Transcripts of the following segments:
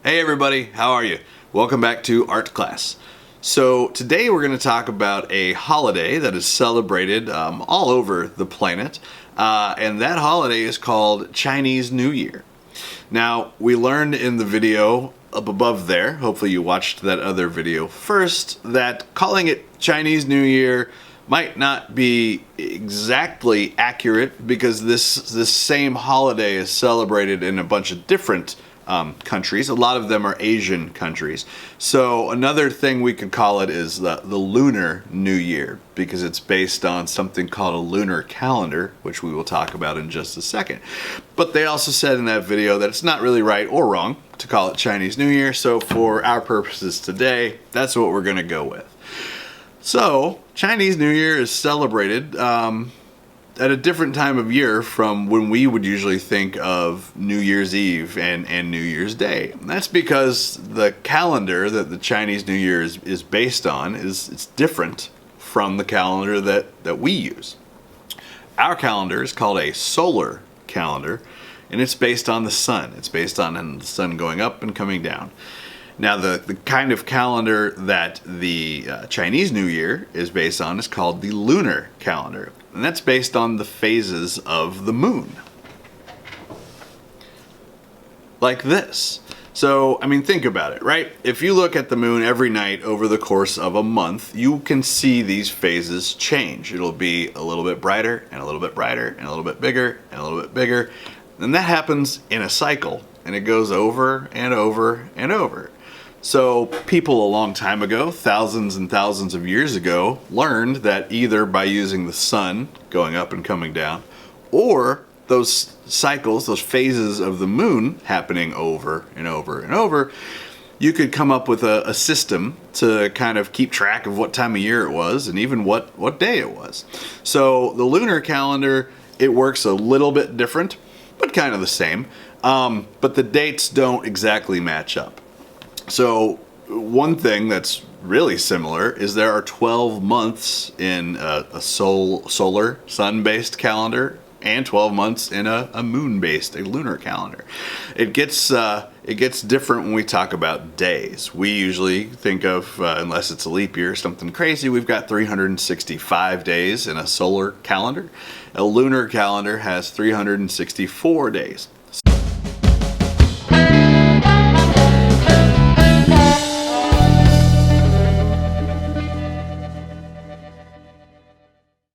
Hey everybody, how are you? Welcome back to art class. So today we're going to talk about a holiday that is celebrated all over the planet, and that holiday is called Chinese New Year. Now, we learned in the video up above there, hopefully you watched that other video first, that calling it Chinese New Year might not be exactly accurate because this same holiday is celebrated in a bunch of different countries. A lot of them are Asian countries. So another thing we could call it is the Lunar New Year, because it's based on something called a lunar calendar, which we will talk about in just a second. But they also said in that video that it's not really right or wrong to call it Chinese New Year. So for our purposes today, that's what we're going to go with. So Chinese New Year is celebrated at a different time of year from when we would usually think of New Year's Eve and New Year's Day. And that's because the calendar that the Chinese New Year is based on it's different from the calendar that we use. Our calendar is called a solar calendar, and it's based on the sun. It's based on the sun going up and coming down. Now, the kind of calendar that the Chinese New Year is based on is called the lunar calendar. And that's based on the phases of the moon. Like this. So, I mean, think about it, right? If you look at the moon every night over the course of a month, you can see these phases change. It'll be a little bit brighter, and a little bit brighter, and a little bit bigger, and a little bit bigger. And that happens in a cycle, and it goes over and over and over. So people a long time ago, thousands and thousands of years ago, learned that either by using the sun going up and coming down, or those cycles, those phases of the moon happening over and over and over, you could come up with a system to kind of keep track of what time of year it was and even what day it was. So the lunar calendar, it works a little bit different, but kind of the same. But the dates don't exactly match up. So one thing that's really similar is there are 12 months in a solar sun-based calendar and 12 months in a moon-based, a lunar calendar. It gets different when we talk about days. We usually think of, unless it's a leap year or something crazy, we've got 365 days in a solar calendar. A lunar calendar has 364 days.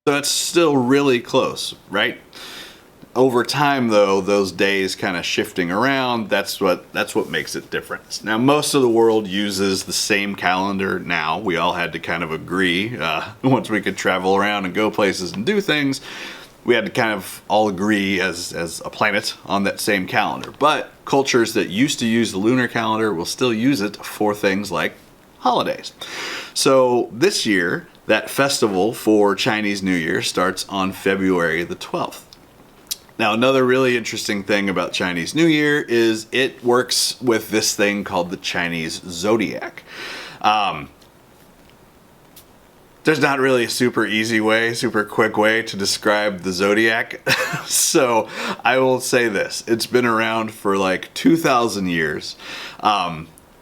So it's still really close, right? Over time, though, those days kind of shifting around, that's what makes it different. Now, most of the world uses the same calendar now. We all had to kind of agree. Once we could travel around and go places and do things, we had to kind of all agree as a planet on that same calendar. But cultures that used to use the lunar calendar will still use it for things like holidays. So this year, that festival for Chinese New Year starts on February the 12th. Now, another really interesting thing about Chinese New Year is it works with this thing called the Chinese Zodiac. There's not really a super easy way, super quick way to describe the Zodiac. So I will say this, it's been around for like 2,000 years.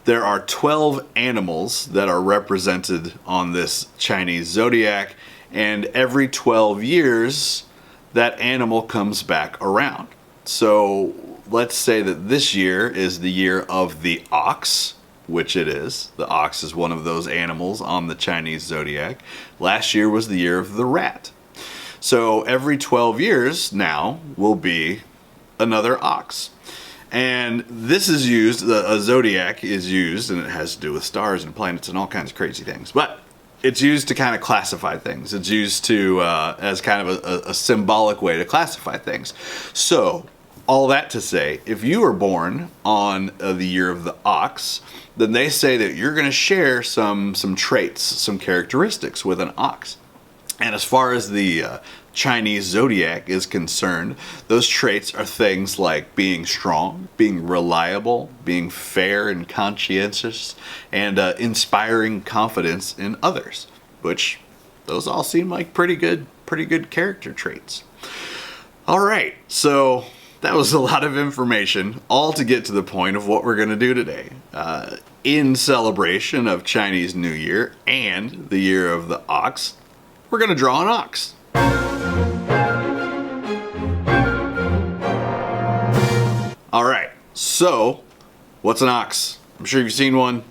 There are 12 animals that are represented on this Chinese Zodiac, and every 12 years, that animal comes back around. So let's say that this year is the year of the ox, which it is. The ox is one of those animals on the Chinese Zodiac. Last year was the year of the rat. So every 12 years now will be another ox. And this is used, a zodiac is used, and it has to do with stars and planets and all kinds of crazy things. But it's used to kind of classify things. It's used to as kind of a symbolic way to classify things. So, all that to say, if you were born on the year of the ox, then they say that you're going to share some traits, some characteristics with an ox. And as far as the Chinese Zodiac is concerned, those traits are things like being strong, being reliable, being fair and conscientious, and inspiring confidence in others, which those all seem like pretty good character traits. All right, so that was a lot of information, all to get to the point of what we're going to do today. In celebration of Chinese New Year and the year of the ox, we're going to draw an ox. All right, so what's an ox? I'm sure you've seen one.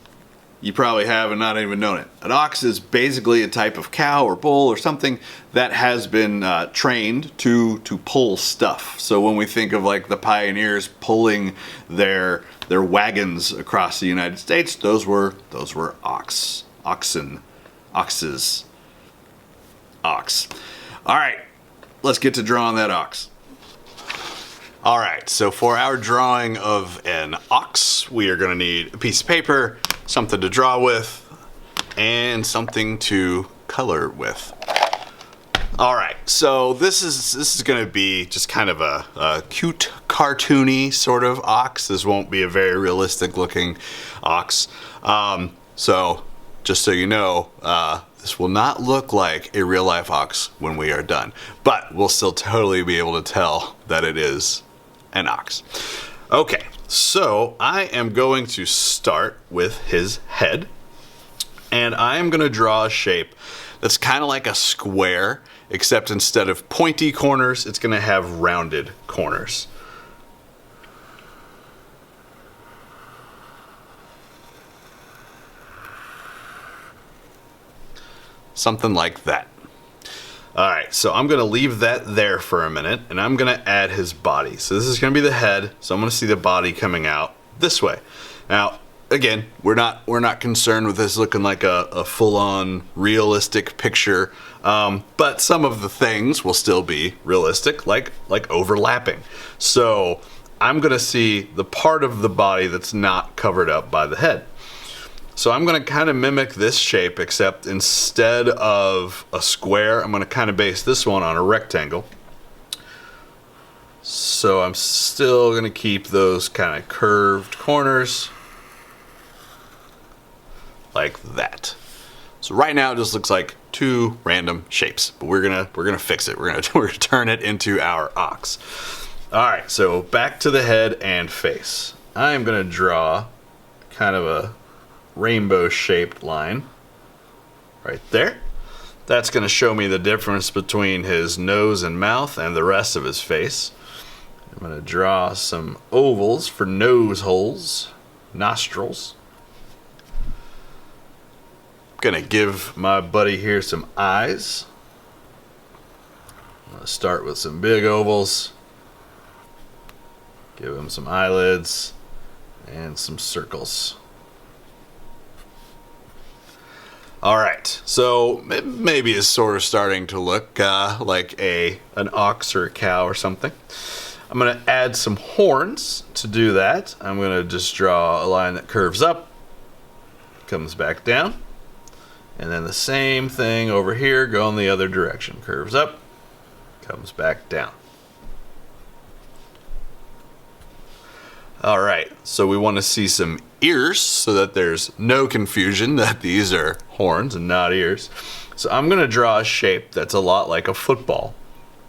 You probably have and not even known it. An ox is basically a type of cow or bull or something that has been trained to pull stuff. So when we think of like the pioneers pulling their wagons across the United States, those were oxes. Ox. All right, let's get to drawing that ox. All right, so for our drawing of an ox, we are going to need a piece of paper, something to draw with, and something to color with. All right, so this is going to be just kind of a cute, cartoony sort of ox. This won't be a very realistic looking ox. So just so you know, this will not look like a real life ox when we are done, but we'll still totally be able to tell that it is an ox. Okay, so I am going to start with his head, and I am going to draw a shape that's kind of like a square, except instead of pointy corners, it's going to have rounded corners. Something like that. Alright, so I'm going to leave that there for a minute, and I'm going to add his body. So this is going to be the head, so I'm going to see the body coming out this way. Now, again, we're not concerned with this looking like a full-on realistic picture, but some of the things will still be realistic, like overlapping. So I'm going to see the part of the body that's not covered up by the head. So I'm going to kind of mimic this shape, except instead of a square, I'm going to kind of base this one on a rectangle. So I'm still going to keep those kind of curved corners like that. So right now it just looks like two random shapes, but we're gonna fix it. We're gonna turn it into our ox. All right, so back to the head and face. I'm going to draw kind of a rainbow shaped line right there. That's going to show me the difference between his nose and mouth and the rest of his face. I'm going to draw some ovals for nose holes, nostrils. I'm going to give my buddy here some eyes. I'm going to start with some big ovals, give him some eyelids and some circles. All right, so maybe it's sort of starting to look like an ox or a cow or something. I'm going to add some horns to do that. I'm going to just draw a line that curves up, comes back down, and then the same thing over here going the other direction. Curves up, comes back down. All right, so we want to see some ears so that there's no confusion that these are horns and not ears. So I'm going to draw a shape that's a lot like a football.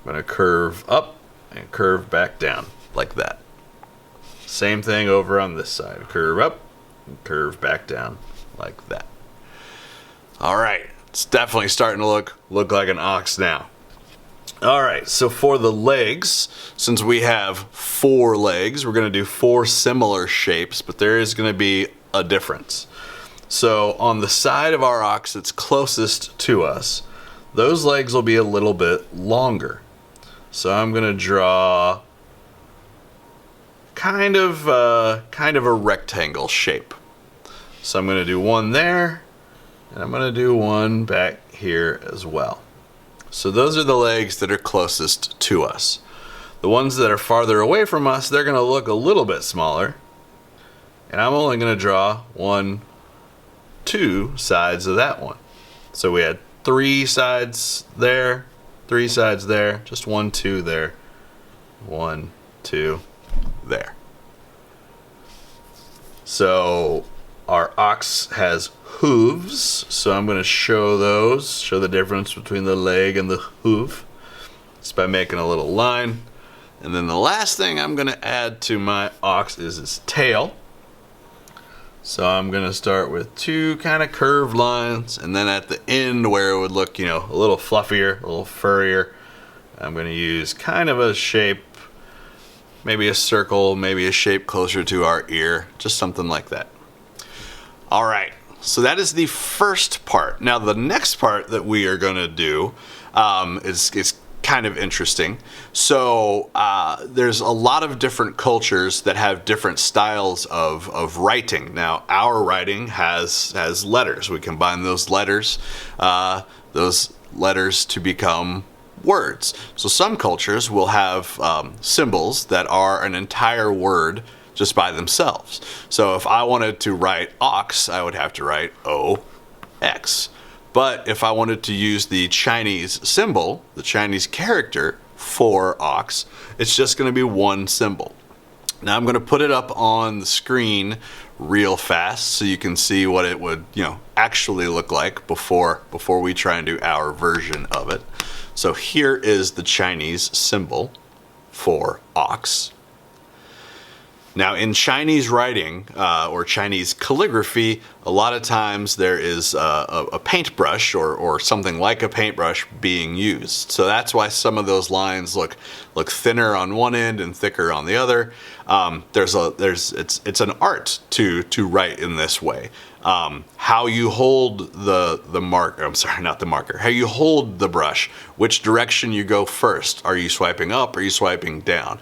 I'm going to curve up and curve back down like that. Same thing over on this side. Curve up and curve back down like that. All right, it's definitely starting to look like an ox now. All right, so for the legs, since we have 4 legs, we're going to do 4 similar shapes, but there is going to be a difference. So on the side of our ox that's closest to us, those legs will be a little bit longer. So I'm going to draw kind of a rectangle shape. So I'm going to do one there, and I'm going to do one back here as well. So those are the legs that are closest to us. The ones that are farther away from us, they're going to look a little bit smaller. And I'm only going to draw 2 sides of that one. So we had 3 sides there, 3 sides there, just 1, 2 there, 1, 2 there. So our ox has hooves, so I'm going to show the difference between the leg and the hoof just by making a little line. And then the last thing I'm going to add to my ox is its tail. So I'm going to start with two kind of curved lines, and then at the end where it would look, you know, a little fluffier, a little furrier, I'm going to use kind of a shape, maybe a circle, maybe a shape closer to our ear, just something like that. All right, so that is the first part. Now the next part that we are going to do is kind of interesting. So there's a lot of different cultures that have different styles of writing. Now our writing has letters. We combine those letters to become words. So some cultures will have symbols that are an entire word just by themselves. So if I wanted to write ox, I would have to write O-X. But if I wanted to use the Chinese symbol, the Chinese character for ox, it's just going to be one symbol. Now I'm going to put it up on the screen real fast so you can see what it would, you know, actually look like before we try and do our version of it. So here is the Chinese symbol for ox. Now in Chinese writing or Chinese calligraphy, a lot of times there is a paintbrush or something like a paintbrush being used. So that's why some of those lines look thinner on one end and thicker on the other. It's an art to write in this way. How you hold the marker, I'm sorry, not the marker, how you hold the brush, which direction you go first. Are you swiping up? Are you swiping down?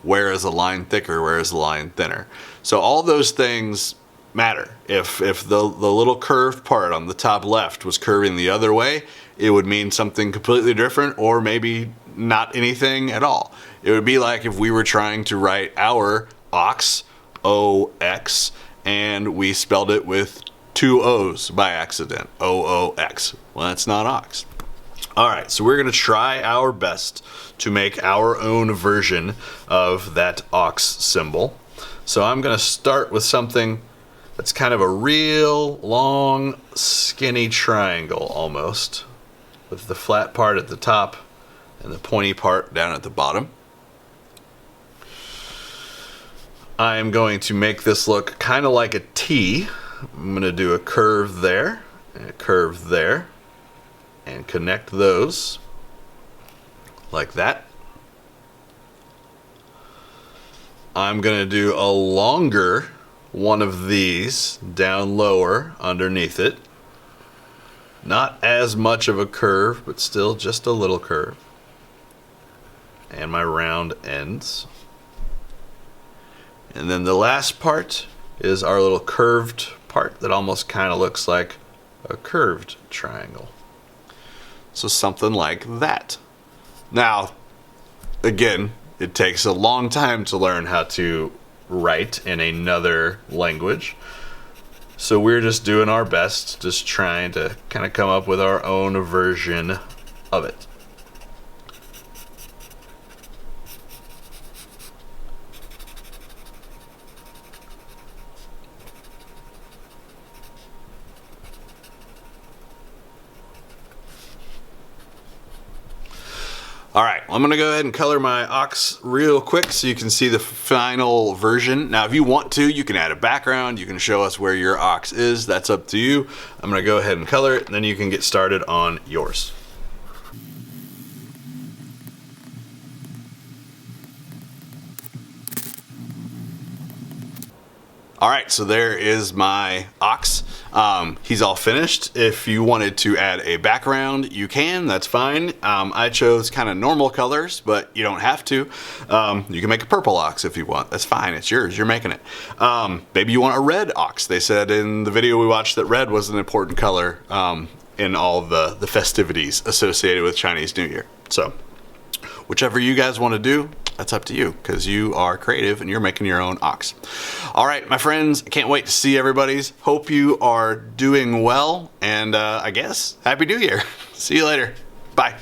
Where is the line thicker? Where is the line thinner? So all those things matter. If the little curved part on the top left was curving the other way, it would mean something completely different, or maybe not anything at all. It would be like if we were trying to write our ox, O-X, and we spelled it with two O's by accident, O-O-X. Well, that's not ox. All right, so we're going to try our best to make our own version of that ox symbol. So I'm going to start with something that's kind of a real long, skinny triangle almost, with the flat part at the top and the pointy part down at the bottom. I am going to make this look kind of like a T. I'm going to do a curve there and a curve there and connect those like that. I'm going to do a longer one of these down lower underneath it. Not as much of a curve, but still just a little curve. And my round ends. And then the last part is our little curved part that almost kind of looks like a curved triangle. So something like that. Now, again, it takes a long time to learn how to write in another language. So we're just doing our best, just trying to kind of come up with our own version of it. All right, I'm gonna go ahead and color my ox real quick so you can see the final version. Now, if you want to, you can add a background, you can show us where your ox is, that's up to you. I'm gonna go ahead and color it, and then you can get started on yours. All right, so there is my ox. He's all finished. If you wanted to add a background, you can, that's fine. I chose kind of normal colors, but you don't have to. You can make a purple ox if you want, that's fine, it's yours, you're making it. Maybe you want a red ox. They said in the video we watched that red was an important color in all the festivities associated with Chinese New Year. So, whichever you guys want to do, that's up to you, because you are creative and you're making your own ox. All right, my friends, I can't wait to see everybody's. Hope you are doing well, and I guess Happy New Year. See you later. Bye.